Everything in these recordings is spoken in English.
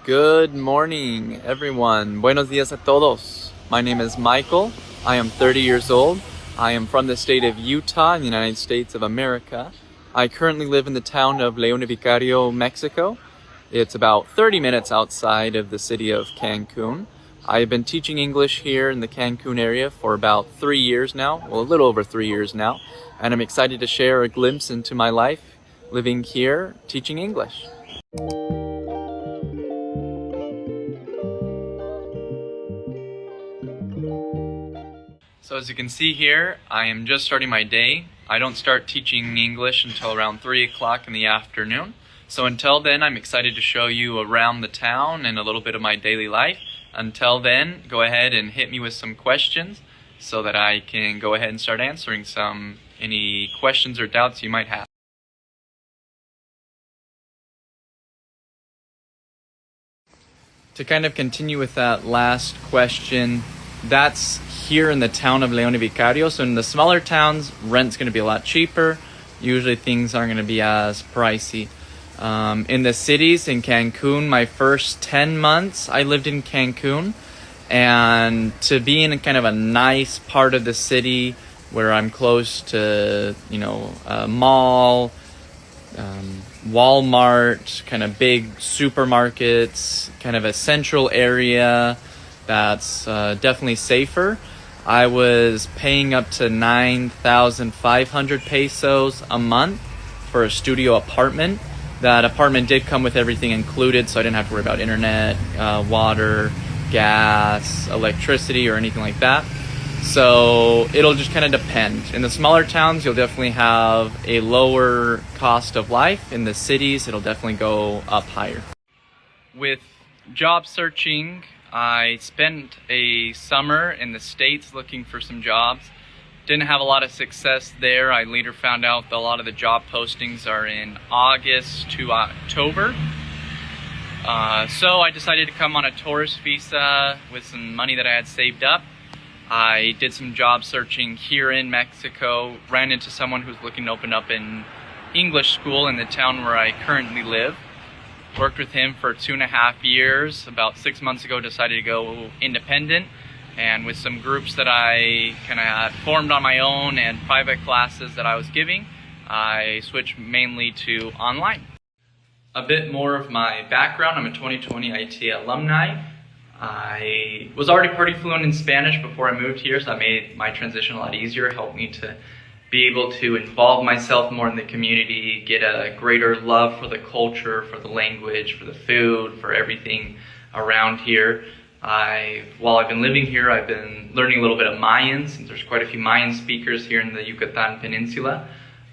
Good morning, everyone. Buenos días a todos. My name is Michael. I am 30 years old. I am from the state of Utah in the United States of America. I currently live in the town of Leona Vicario, Mexico. It's about 30 minutes outside of the city of Cancun. I have been teaching English here in the Cancun area for about 3 years now, well, a little over 3 years now, and I'm excited to share a glimpse into my life living here teaching English. So as you can see here, I am just starting my day. I don't start teaching English until around 3 o'clock in the afternoon. So until then, I'm excited to show you around the town and a little bit of my daily life. Until then, go ahead and hit me with some questions so that I can go ahead and start answering any questions or doubts you might have. To kind of continue with that last question, that's here in the town of Leona Vicario. So in the smaller towns, rent's going to be a lot cheaper. Usually things aren't going to be as pricey. In the cities, in Cancun, my first 10 months, I lived in Cancun. And to be in kind of a nice part of the city where I'm close to, a mall, Walmart, kind of big supermarkets, kind of a central area that's definitely safer. I was paying up to 9,500 pesos a month for a studio apartment. That apartment did come with everything included, so I didn't have to worry about internet, water, gas, electricity, or anything like that. So it'll just kind of depend. In the smaller towns, you'll definitely have a lower cost of life. In the cities, it'll definitely go up higher. With job searching, I spent a summer in the States looking for some jobs. Didn't have a lot of success there. I later found out that a lot of the job postings are in August to October. So I decided to come on a tourist visa with some money that I had saved up. I did some job searching here in Mexico, ran into someone who's looking to open up an English school in the town where I currently live. Worked with him for 2.5 years. About 6 months ago, decided to go independent, and with some groups that I kind of formed on my own and private classes that I was giving, I switched mainly to online. A bit more of my background: I'm a 2020 IT alumni. I was already pretty fluent in Spanish before I moved here, so that made my transition a lot easier. It helped me to be able to involve myself more in the community, get a greater love for the culture, for the language, for the food, for everything around here. While I've been living here, I've been learning a little bit of Mayan, since there's quite a few Mayan speakers here in the Yucatan Peninsula.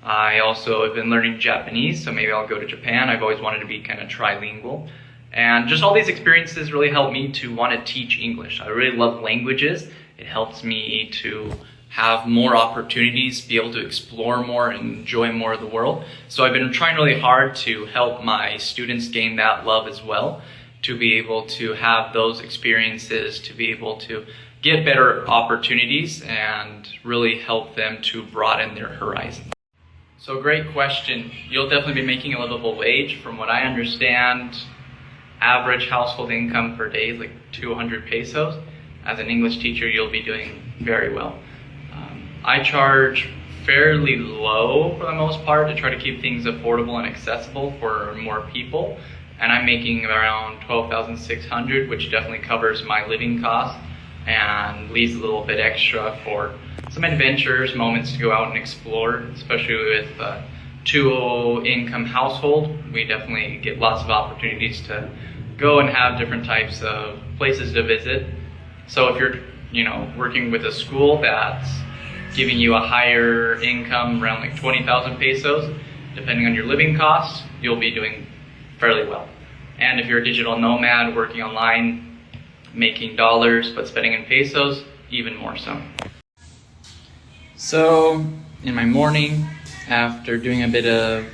I also have been learning Japanese, so maybe I'll go to Japan. I've always wanted to be kind of trilingual. And just all these experiences really helped me to want to teach English. I really love languages. It helps me to have more opportunities, be able to explore more and enjoy more of the world. So I've been trying really hard to help my students gain that love as well, to be able to have those experiences, to be able to get better opportunities and really help them to broaden their horizon. So great question. You'll definitely be making a livable wage. From what I understand, average household income per day is like 200 pesos. As an English teacher, you'll be doing very well. I charge fairly low for the most part to try to keep things affordable and accessible for more people. And I'm making around 12,600, which definitely covers my living costs and leaves a little bit extra for some adventures, moments to go out and explore, especially with a two-income household. We definitely get lots of opportunities to go and have different types of places to visit. So if you're, working with a school that's giving you a higher income, around like 20,000 pesos, depending on your living costs, you'll be doing fairly well. And if you're a digital nomad working online, making dollars but spending in pesos, even more so. So in my morning, after doing a bit of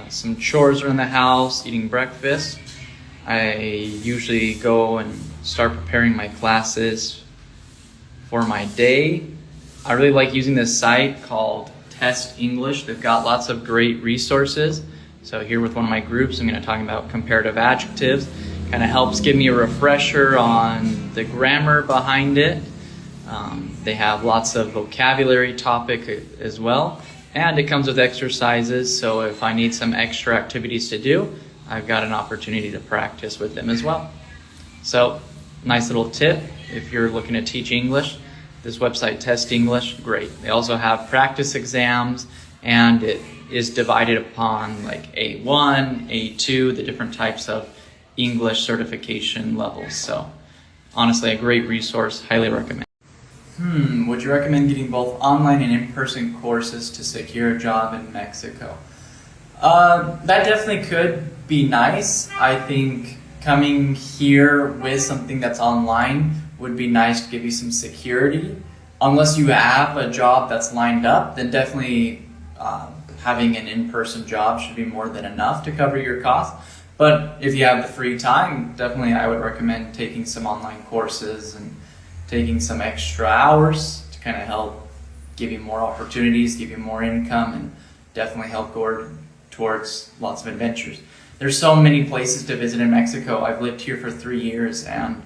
some chores around the house, eating breakfast, I usually go and start preparing my classes for my day. I really like using this site called Test English. They've got lots of great resources. So here with one of my groups, I'm going to talk about comparative adjectives. Kind of helps give me a refresher on the grammar behind it. They have lots of vocabulary topic as well, and it comes with exercises, so if I need some extra activities to do, I've got an opportunity to practice with them as well. So, nice little tip if you're looking to teach English. This website, Test English, great. They also have practice exams, and it is divided upon like A1, A2, the different types of English certification levels. So, honestly, a great resource, highly recommend. Would you recommend getting both online and in-person courses to secure a job in Mexico? That definitely could be nice. I think coming here with something that's online would be nice to give you some security. Unless you have a job that's lined up, then definitely having an in-person job should be more than enough to cover your costs. But if you have the free time, definitely I would recommend taking some online courses and taking some extra hours to kind of help give you more opportunities, give you more income, and definitely help go towards lots of adventures. There's so many places to visit in Mexico. I've lived here for 3 years, and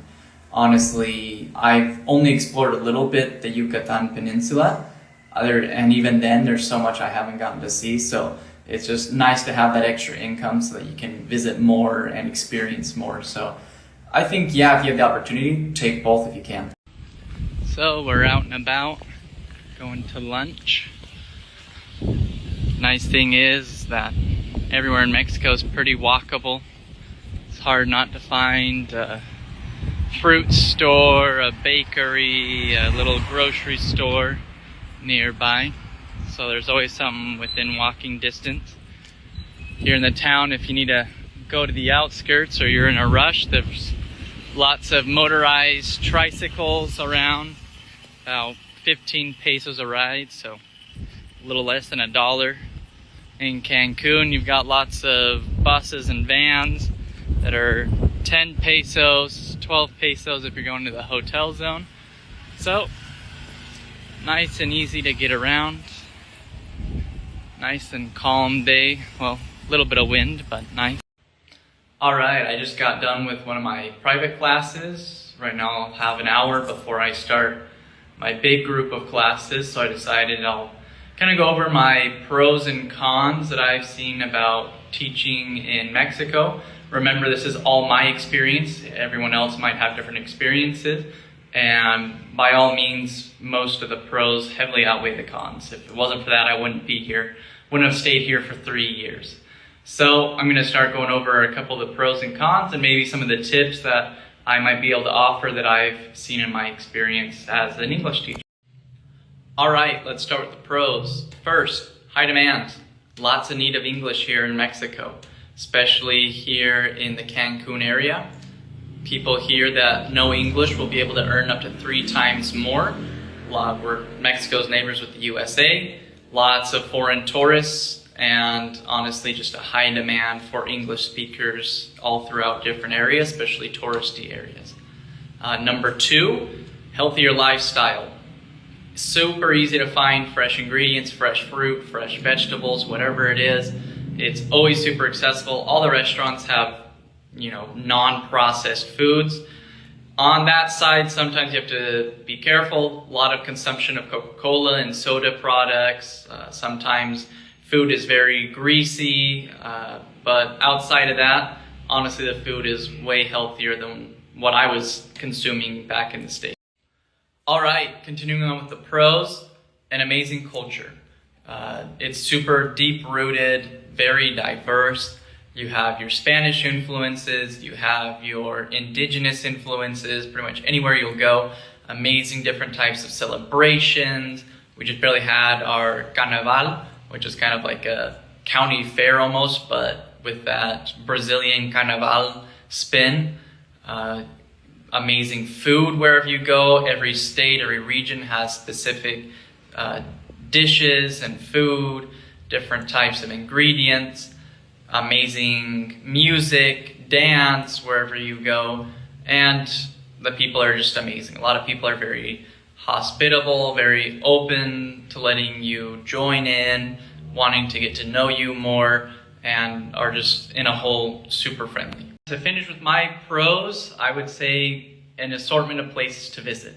honestly, I've only explored a little bit the Yucatan Peninsula, and even then there's so much I haven't gotten to see, so it's just nice to have that extra income so that you can visit more and experience more. So I think, yeah, if you have the opportunity, take both if you can. So we're out and about, going to lunch. Nice thing is that everywhere in Mexico is pretty walkable. It's hard not to find a fruit store, a bakery, a little grocery store nearby. So there's always something within walking distance. Here in the town, if you need to go to the outskirts or you're in a rush, there's lots of motorized tricycles around. About 15 pesos a ride, so a little less than $1. In Cancun, you've got lots of buses and vans that are 10 pesos, 12 pesos if you're going to the hotel zone. So, nice and easy to get around. Nice and calm day. Well, a little bit of wind, but nice. Alright, I just got done with one of my private classes. Right now I'll have an hour before I start my big group of classes, so I decided I'll kind of go over my pros and cons that I've seen about teaching in Mexico. Remember, this is all my experience. Everyone else might have different experiences, and by all means, most of the pros heavily outweigh the cons. If it wasn't for that, I wouldn't be here, wouldn't have stayed here for 3 years. So I'm going to start going over a couple of the pros and cons and maybe some of the tips that I might be able to offer that I've seen in my experience as an English teacher. Alright, let's start with the pros. First, high demand. Lots of need of English here in Mexico, especially here in the Cancun area. People here that know English will be able to earn up to 3 times more. We're Mexico's neighbors with the USA. Lots of foreign tourists, and honestly just a high demand for English speakers all throughout different areas, especially touristy areas. Number 2, healthier lifestyle. Super easy to find fresh ingredients, fresh fruit, fresh vegetables, whatever it is. It's always super accessible. All the restaurants have, non-processed foods. On that side, sometimes you have to be careful. A lot of consumption of Coca-Cola and soda products. Sometimes food is very greasy, but outside of that, honestly, the food is way healthier than what I was consuming back in the States. All right, continuing on with the pros, an amazing culture. It's super deep-rooted, very diverse. You have your Spanish influences, you have your indigenous influences, pretty much anywhere you'll go. Amazing different types of celebrations. We just barely had our Carnaval, which is kind of like a county fair almost, but with that Brazilian Carnaval spin. Amazing food wherever you go. Every state, every region has specific dishes and food, different types of ingredients. Amazing music, dance wherever you go, and the people are just amazing. A lot of people are very hospitable, very open to letting you join in, wanting to get to know you more, and are just in a whole super friendly. To finish with my pros, I would say an assortment of places to visit.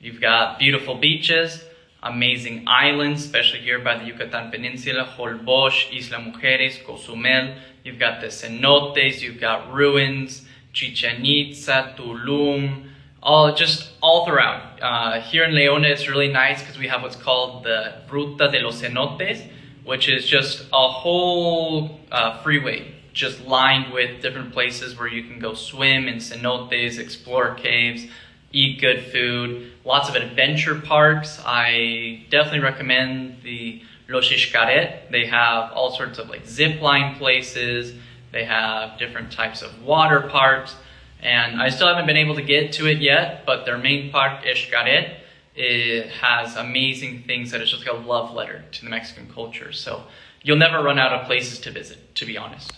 You've got beautiful beaches, amazing islands, especially here by the Yucatan Peninsula, Holbox, Isla Mujeres, Cozumel. You've got the cenotes, you've got ruins, Chichen Itza, Tulum, all throughout. Here in Leona, it's really nice because we have what's called the Ruta de los Cenotes, which is just a whole freeway just lined with different places where you can go swim in cenotes, explore caves, eat good food, lots of adventure parks. I definitely recommend the Los Xcaret. They have all sorts of like zip line places. They have different types of water parks. And I still haven't been able to get to it yet, but their main park, Xcaret, it has amazing things that is just like a love letter to the Mexican culture. So you'll never run out of places to visit, to be honest.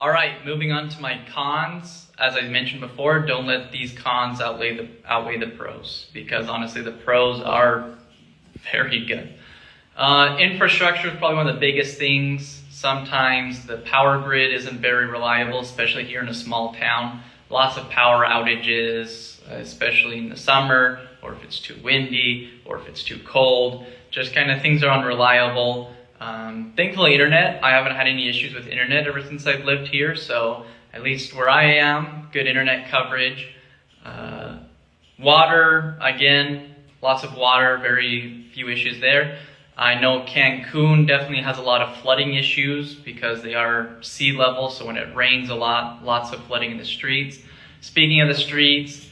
All right, moving on to my cons. As I mentioned before, don't let these cons outweigh the pros, because honestly, the pros are very good. Infrastructure is probably one of the biggest things. Sometimes the power grid isn't very reliable, especially here in a small town. Lots of power outages, especially in the summer, or if it's too windy, or if it's too cold. Just kind of things are unreliable. Thankfully, internet. I haven't had any issues with internet ever since I've lived here, so at least where I am, good internet coverage. Water, again, lots of water, very few issues there. I know Cancun definitely has a lot of flooding issues because they are sea level, so when it rains a lot, lots of flooding in the streets. Speaking of the streets,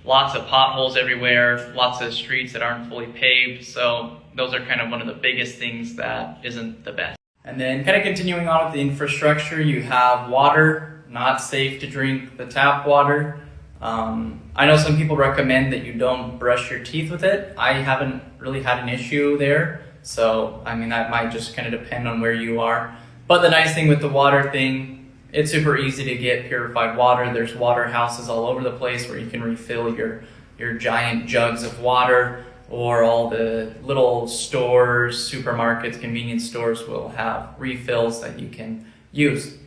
lots of potholes everywhere, lots of streets that aren't fully paved, so those are kind of one of the biggest things that isn't the best. And then kind of continuing on with the infrastructure, you have water, not safe to drink the tap water. I know some people recommend that you don't brush your teeth with it. I haven't really had an issue there. So, I mean, that might just kind of depend on where you are. But the nice thing with the water thing, it's super easy to get purified water. There's water houses all over the place where you can refill your giant jugs of water, or all the little stores, supermarkets, convenience stores will have refills that you can use.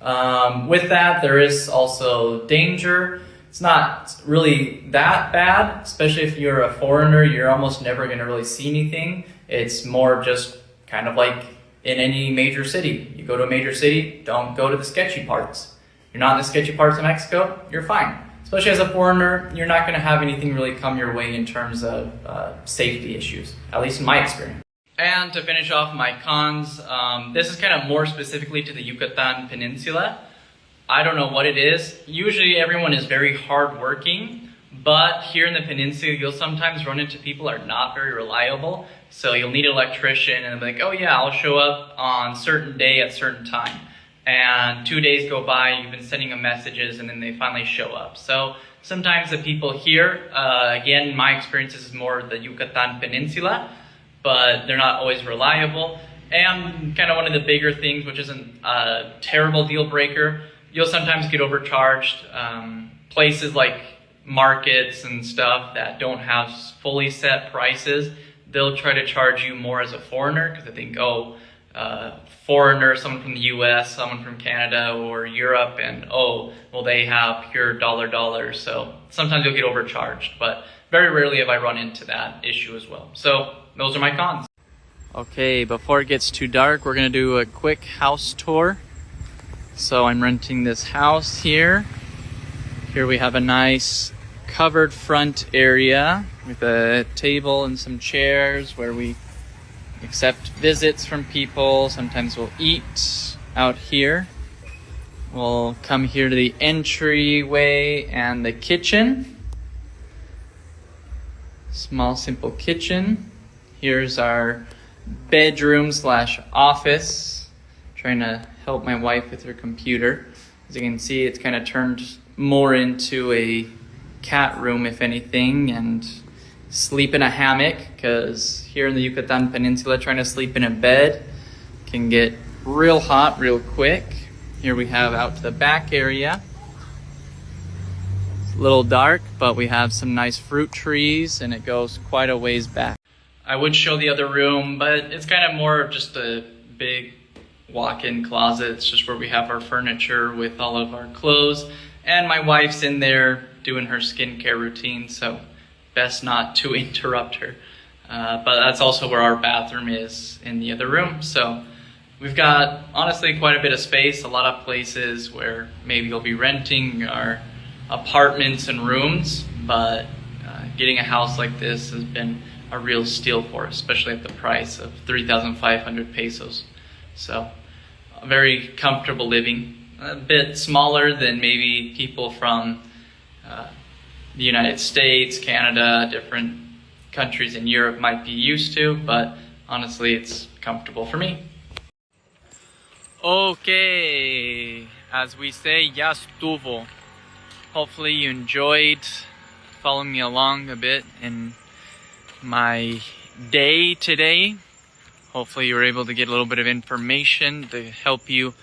With that, there is also danger. It's not really that bad, especially if you're a foreigner. You're almost never going to really see anything. It's more just kind of like in any major city. You go to a major city, don't go to the sketchy parts. You're not in the sketchy parts of Mexico, you're fine. Especially as a foreigner, you're not going to have anything really come your way in terms of safety issues, at least in my experience. And to finish off my cons, this is kind of more specifically to the Yucatan Peninsula. I don't know what it is. Usually everyone is very hardworking, but here in the peninsula, you'll sometimes run into people who are not very reliable. So you'll need an electrician and they'll be like, oh yeah, I'll show up on certain day at certain time. And 2 days go by, you've been sending them messages, and then they finally show up. So sometimes the people here, again, in my experience, this is more the Yucatan Peninsula, but they're not always reliable. And kind of one of the bigger things, which isn't a terrible deal breaker, you'll sometimes get overcharged. Places like markets and stuff that don't have fully set prices, they'll try to charge you more as a foreigner because they think, oh, foreigner, someone from the US, someone from Canada or Europe, and oh, well, they have pure dollar. So sometimes you'll get overcharged, but very rarely have I run into that issue as well. So those are my cons. Okay, before it gets too dark, we're gonna do a quick house tour. So I'm renting this house here. Here we have a nice covered front area with a table and some chairs where we accept visits from people. Sometimes we'll eat out here. We'll come here to the entryway and the kitchen. Small, simple kitchen. Here's our bedroom / office. Trying to help my wife with her computer. As you can see, it's kind of turned more into a cat room, if anything, and sleep in a hammock, because here in the Yucatan Peninsula, trying to sleep in a bed can get real hot real quick. Here we have out to the back area. It's a little dark, but we have some nice fruit trees, and it goes quite a ways back. I would show the other room, but it's kind of more of just a big walk-in closet. It's just where we have our furniture with all of our clothes. And my wife's in there doing her skincare routine, so best not to interrupt her. But that's also where our bathroom is, in the other room. So we've got, honestly, quite a bit of space. A lot of places where maybe you'll be renting our apartments and rooms, but getting a house like this has been a real steal for us, especially at the price of 3,500 pesos. So very comfortable living, a bit smaller than maybe people from the United States, Canada, different countries in Europe might be used to, but honestly it's comfortable for me. Okay, as we say, ya estuvo. Hopefully you enjoyed following me along a bit in my day today. Hopefully you were able to get a little bit of information to help you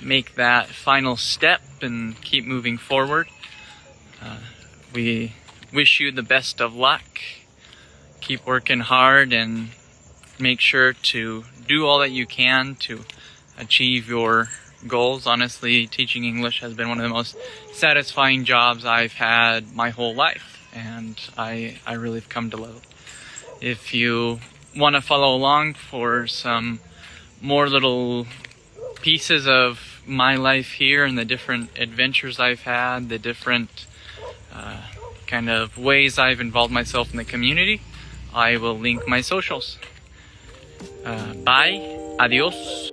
make that final step and keep moving forward. We wish you the best of luck. Keep working hard and make sure to do all that you can to achieve your goals. Honestly, teaching English has been one of the most satisfying jobs I've had my whole life, and I really have come to love it. If you want to follow along for some more little pieces of my life here and the different adventures I've had, the different kind of ways I've involved myself in the community, I will link my socials. Bye. Adios.